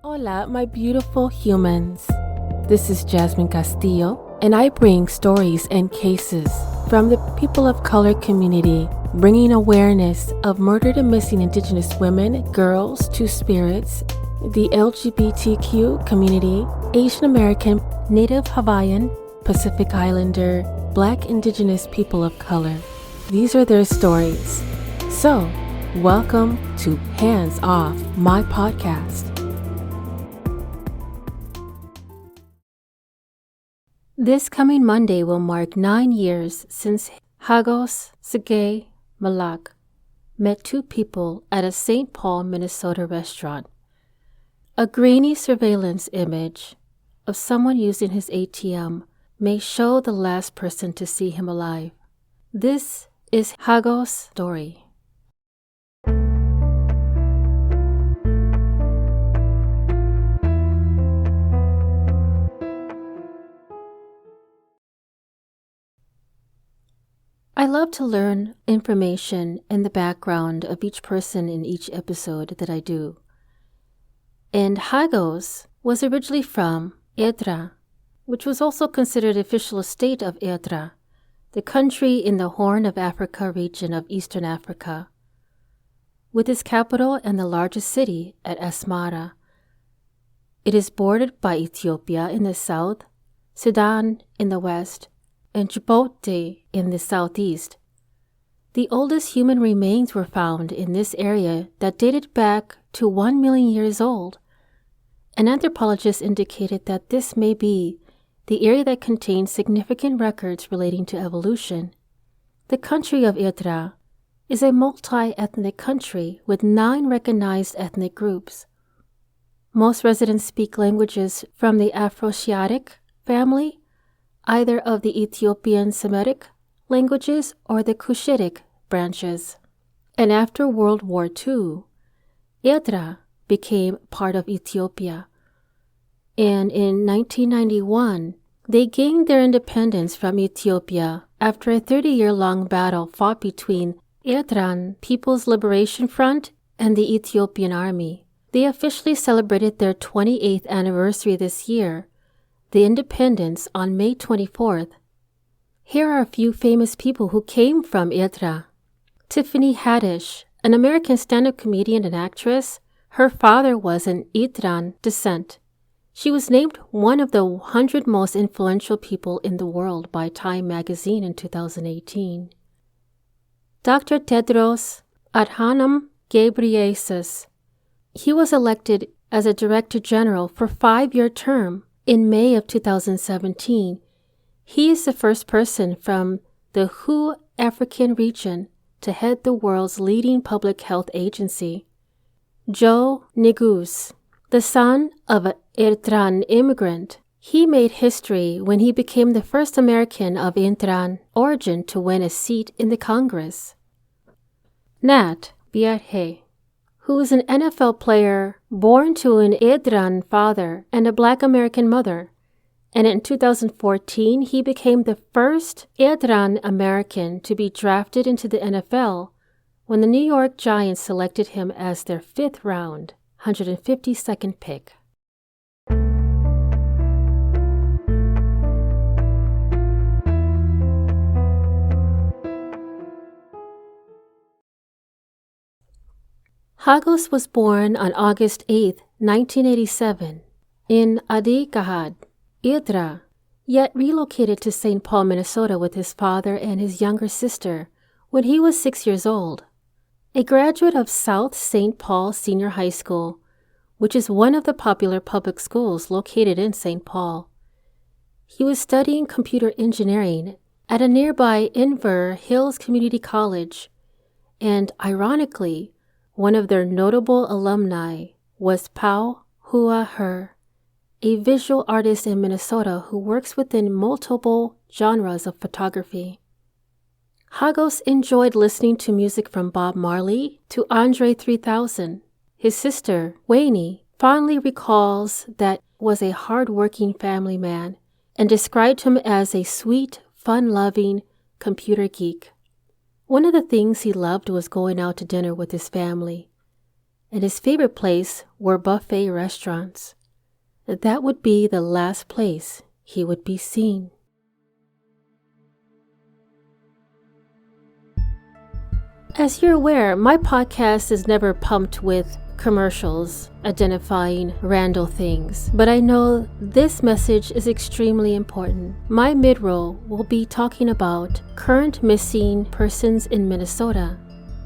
Hola, my beautiful humans. This is Jasmine Castillo, and I bring stories and cases from the people of color community, bringing awareness of murdered and missing Indigenous women, girls, two-spirits, the LGBTQ community, Asian American, Native Hawaiian, Pacific Islander, Black Indigenous people of color. These are their stories. So, welcome to Hands Off, my podcast. This coming Monday will mark 9 years since Hagos Tsegay Melake met two people at a St. Paul, Minnesota restaurant. A grainy surveillance image of someone using his ATM may show the last person to see him alive. This is Hagos Story. I love to learn information and the background of each person in each episode that I do. And Hagos was originally from Edra, which was also considered the official estate of Edra, the country in the Horn of Africa region of Eastern Africa, with its capital and the largest city at Asmara. It is bordered by Ethiopia in the south, Sudan in the west, and Djibouti in the southeast. The oldest human remains were found in this area that dated back to 1 million years old. An anthropologist indicated that this may be the area that contains significant records relating to evolution. The country of Edra is a multi-ethnic country with 9 recognized ethnic groups. Most residents speak languages from the Afroasiatic family, either of the Ethiopian Semitic languages or the Cushitic branches. And after World War II, Edra became part of Ethiopia. And in 1991, they gained their independence from Ethiopia after a 30-year-long battle fought between Eritrean People's Liberation Front and the Ethiopian Army. They officially celebrated their 28th anniversary this year, the independence on May 24th. Here are a few famous people who came from Edra. Tiffany Haddish, an American stand-up comedian and actress. Her father was an Eritrean descent. She was named one of the 100 most influential people in the world by Time magazine in 2018. Dr. Tedros Adhanom Ghebreyesus. He was elected as a Director General for a 5-year term in May of 2017. He is the first person from the WHO African region to head the world's leading public health agency. Joe Negus, the son of an Eritrean immigrant, he made history when he became the first American of Eritrean origin to win a seat in the Congress. Nat Biahe, who is an NFL player born to an Eritrean father and a Black American mother, and in 2014 he became the first Eritrean American to be drafted into the NFL when the New York Giants selected him as their 5th round, 152nd pick. Hagos was born on August 8, 1987, in Adi Gahad, Edra, yet relocated to St. Paul, Minnesota with his father and his younger sister when he was 6 years old. A graduate of South St. Paul Senior High School, which is one of the popular public schools located in St. Paul. He was studying computer engineering at a nearby Inver Hills Community College, and ironically, one of their notable alumni was Pau Hua Her, a visual artist in Minnesota who works within multiple genres of photography. Hagos enjoyed listening to music from Bob Marley to Andre 3000. His sister, Wainy, fondly recalls that was a hard-working family man and described him as a sweet, fun-loving computer geek. One of the things he loved was going out to dinner with his family, and his favorite place were buffet restaurants. That would be the last place he would be seen. As you're aware, my podcast is never pumped with commercials identifying random things, but I know this message is extremely important. My mid-roll will be talking about current missing persons in Minnesota.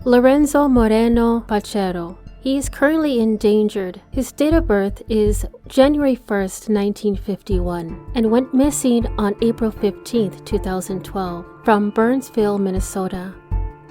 Lorenzo Moreno Pachero. He is currently endangered. His date of birth is January 1st, 1951, and went missing on April 15th, 2012, from Burnsville, Minnesota.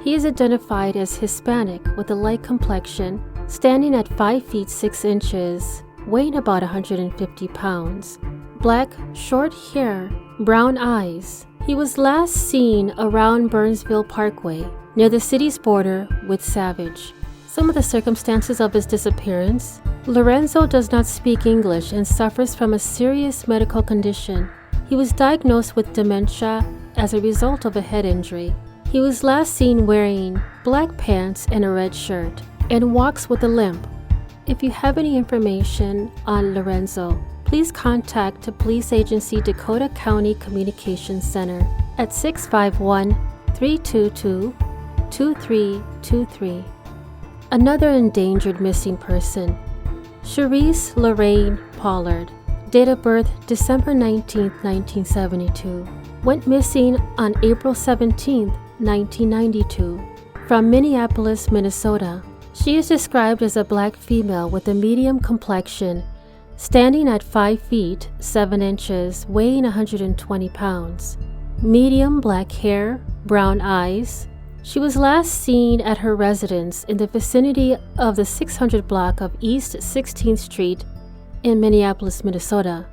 He is identified as Hispanic with a light complexion, standing at 5 feet 6 inches, weighing about 150 pounds, black, short hair, brown eyes. He was last seen around Burnsville Parkway, near the city's border with Savage. Some of the circumstances of his disappearance: Lorenzo does not speak English and suffers from a serious medical condition. He was diagnosed with dementia as a result of a head injury. He was last seen wearing black pants and a red shirt, and walks with a limp. If you have any information on Lorenzo, please contact the Police Agency Dakota County Communications Center at 651-322-2323. Another endangered missing person, Cherise Lorraine Pollard, date of birth December 19, 1972, went missing on April 17, 1992, from Minneapolis, Minnesota. She is described as a black female with a medium complexion, standing at 5 feet 7 inches, weighing 120 pounds, medium black hair, brown eyes. She was last seen at her residence in the vicinity of the 600 block of East 16th Street in Minneapolis, Minnesota.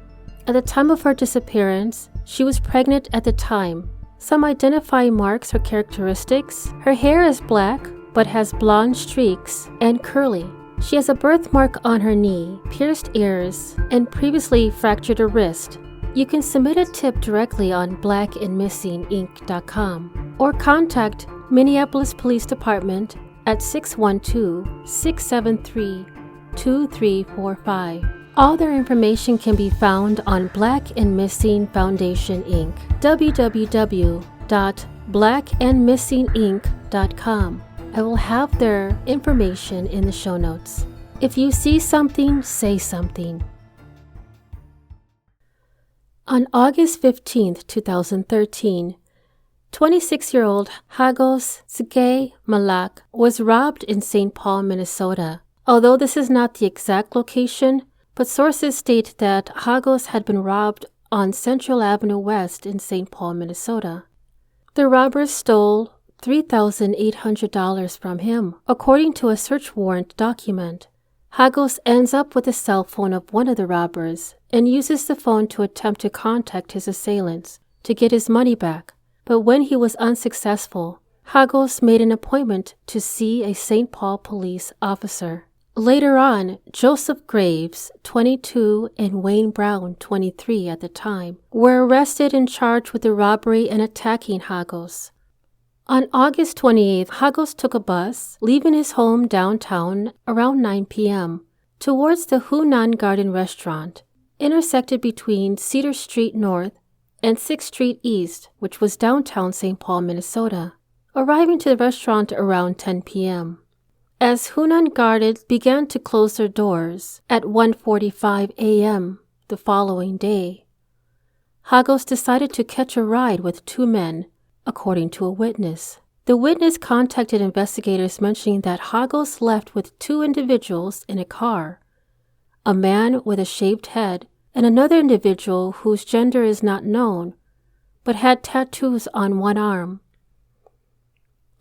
At the time of her disappearance, she was pregnant at the time. Some identifying marks or characteristics: her hair is black but has blonde streaks and curly. She has a birthmark on her knee, pierced ears, and previously fractured a wrist. You can submit a tip directly on blackandmissinginc.com or contact Minneapolis Police Department at 612-673-2345. All their information can be found on Black and Missing Foundation Inc. www.blackandmissinginc.com. I will have their information in the show notes. If you see something, say something. On August 15, 2013, 26-year-old Hagos Tsegay Melake was robbed in St. Paul, Minnesota. Although this is not the exact location, but sources state that Hagos had been robbed on Central Avenue West in St. Paul, Minnesota. The robbers stole $3,800 from him, according to a search warrant document. Hagos ends up with the cell phone of one of the robbers and uses the phone to attempt to contact his assailants to get his money back. But when he was unsuccessful, Hagos made an appointment to see a St. Paul police officer. Later on, Joseph Graves, 22, and Wayne Brown, 23 at the time, were arrested and charged with the robbery and attacking Hagos. On August 28th, Hagos took a bus, leaving his home downtown around 9 p.m. towards the Hunan Garden restaurant, intersected between Cedar Street North and 6th Street East, which was downtown St. Paul, Minnesota, arriving to the restaurant around 10 p.m. As Hunan Garden began to close their doors at 1:45 a.m. the following day, Hagos decided to catch a ride with two men, according to a witness. The witness contacted investigators mentioning that Hagos left with two individuals in a car, a man with a shaved head and another individual whose gender is not known, but had tattoos on one arm.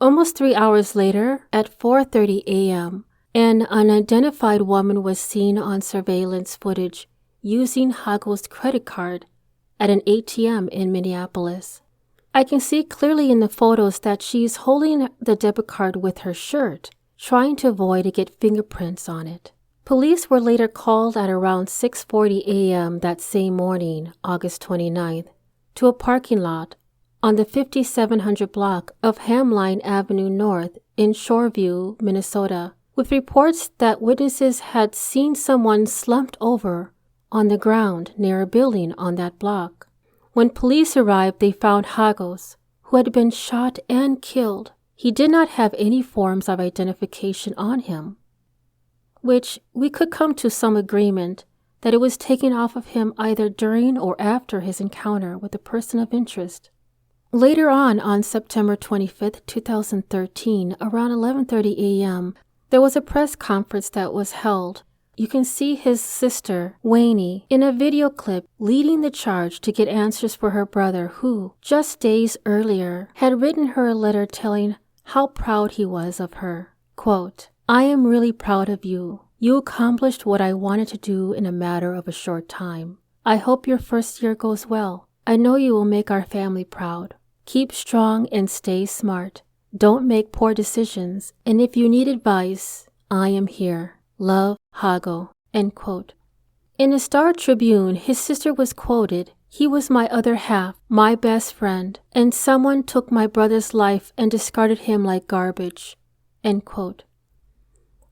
Almost 3 hours later, at 4:30 a.m., an unidentified woman was seen on surveillance footage using Hagos' credit card at an ATM in Minneapolis. I can see clearly in the photos that she's holding the debit card with her shirt, trying to avoid to get fingerprints on it. Police were later called at around 6:40 a.m. that same morning, August 29th, to a parking lot on the 5700 block of Hamline Avenue North in Shoreview, Minnesota, with reports that witnesses had seen someone slumped over on the ground near a building on that block. When police arrived, they found Hagos, who had been shot and killed. He did not have any forms of identification on him, which we could come to some agreement that it was taken off of him either during or after his encounter with a person of interest. Later on September 25, 2013, around 11:30 a.m., there was a press conference that was held. You can see his sister, Wainy, in a video clip leading the charge to get answers for her brother who, just days earlier, had written her a letter telling how proud he was of her. Quote, "I am really proud of you. You accomplished what I wanted to do in a matter of a short time. I hope your first year goes well. I know you will make our family proud. Keep strong and stay smart. Don't make poor decisions, and if you need advice, I am here. Love, Hago." End quote. In the Star Tribune, his sister was quoted, "He was my other half, my best friend, and someone took my brother's life and discarded him like garbage." End quote.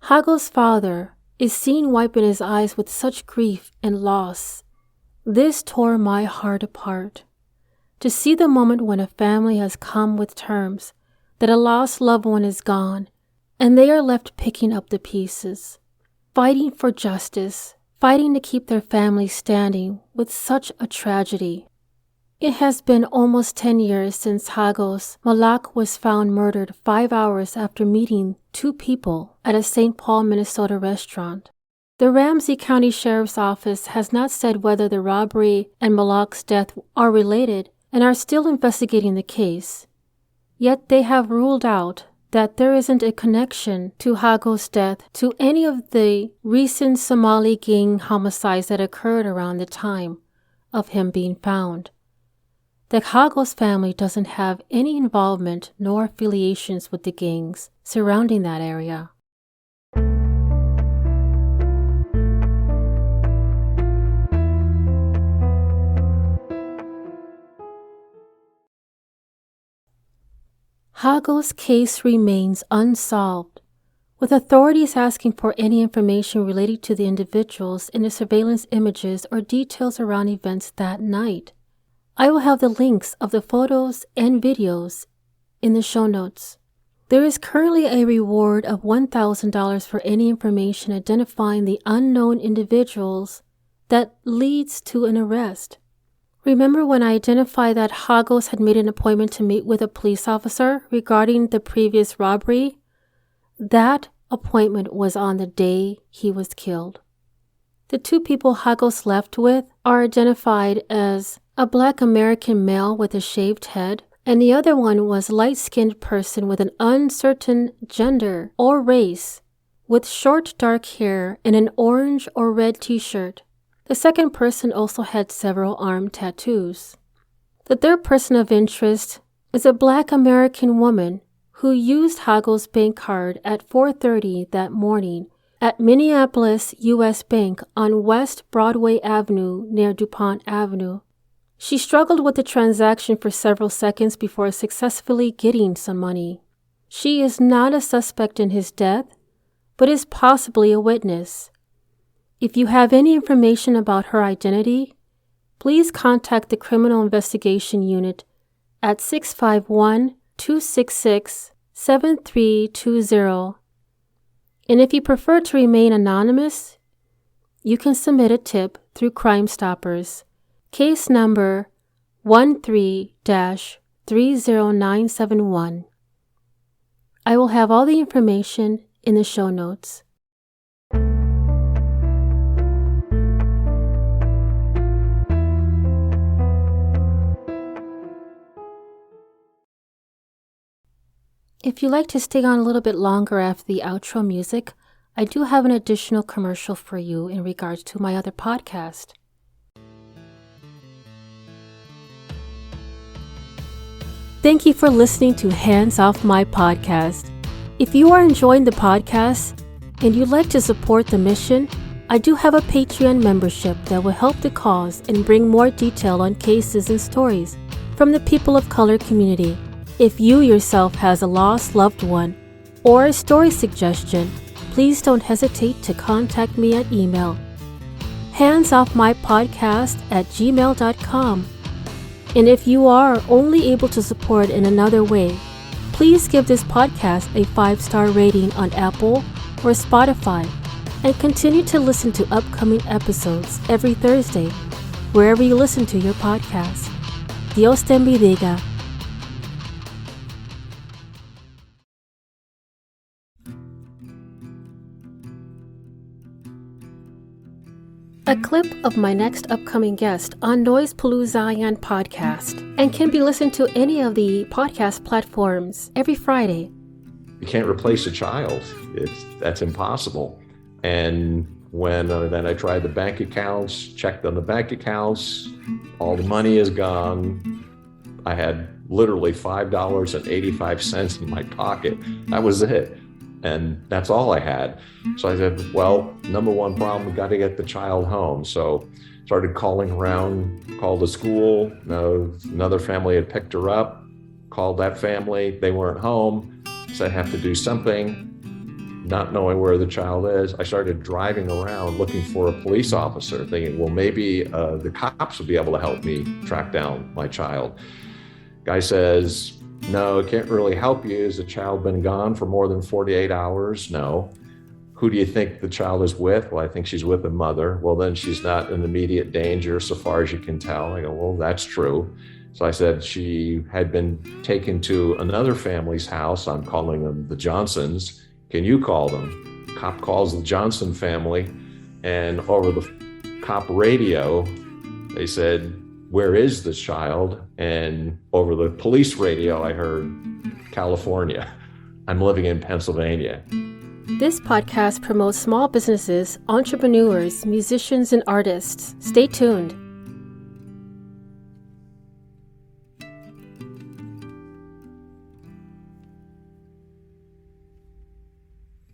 Hagos' father is seen wiping his eyes with such grief and loss. This tore my heart apart. To see the moment when a family has come with terms that a lost loved one is gone, and they are left picking up the pieces, fighting for justice, fighting to keep their family standing with such a tragedy. It has been almost 10 years since Hagos Melake was found murdered 5 hours after meeting 2 people at a St. Paul, Minnesota restaurant. The Ramsey County Sheriff's Office has not said whether the robbery and Melake's death are related and are still investigating the case. Yet they have ruled out that there isn't a connection to Hagos' death to any of the recent Somali gang homicides that occurred around the time of him being found. The Hagos family doesn't have any involvement nor affiliations with the gangs surrounding that area. Hagos' case remains unsolved, with authorities asking for any information related to the individuals in the surveillance images or details around events that night. I will have the links of the photos and videos in the show notes. There is currently a reward of $1,000 for any information identifying the unknown individuals that leads to an arrest. Remember when I identified that Hagos had made an appointment to meet with a police officer regarding the previous robbery? That appointment was on the day he was killed. The 2 people Hagos left with are identified as a Black American male with a shaved head, and the other one was a light-skinned person with an uncertain gender or race, with short dark hair and an orange or red t-shirt. The second person also had several arm tattoos. The third person of interest is a Black American woman who used Hagos' bank card at 4:30 that morning at Minneapolis U.S. Bank on West Broadway Avenue near DuPont Avenue. She struggled with the transaction for several seconds before successfully getting some money. She is not a suspect in his death, but is possibly a witness. If you have any information about her identity, please contact the Criminal Investigation Unit at 651-266-7320. And if you prefer to remain anonymous, you can submit a tip through Crime Stoppers, case number 13-30971. I will have all the information in the show notes. If you'd like to stay on a little bit longer after the outro music, I do have an additional commercial for you in regards to my other podcast. Thank you for listening to Hands Off My Podcast. If you are enjoying the podcast and you'd like to support the mission, I do have a Patreon membership that will help the cause and bring more detail on cases and stories from the people of color community. If you yourself has a lost loved one or a story suggestion, please don't hesitate to contact me at email handsoffmypodcast@gmail.com. And if you are only able to support in another way, please give this podcast a 5-star rating on Apple or Spotify and continue to listen to upcoming episodes every Thursday, wherever you listen to your podcast. Dios te bendiga. A clip of my next upcoming guest on POLLUZION podcast and can be listened to any of the podcast platforms every Friday. You can't replace a child. That's impossible. And when then I tried the bank accounts, checked on the bank accounts, all the money is gone. I had literally $5.85 in my pocket. That was it. And that's all I had. So I said, well, number one problem, we got to get the child home. So started calling around, called the school. Another family had picked her up, called that family. They weren't home. So I have to do something, not knowing where the child is. I started driving around looking for a police officer, thinking, well, maybe the cops will be able to help me track down my child. Guy says, no, it can't really help you. Has the child been gone for more than 48 hours? No. Who do you think the child is with? Well, I think she's with the mother. Well, then she's not in immediate danger so far as you can tell. I go, well, that's true. So I said she had been taken to another family's house. I'm calling them the Johnsons. Can you call them? Cop calls the Johnson family, and over the cop radio, they said, where is this child? And over the police radio, I heard California. I'm living in Pennsylvania. This podcast promotes small businesses, entrepreneurs, musicians, and artists. Stay tuned.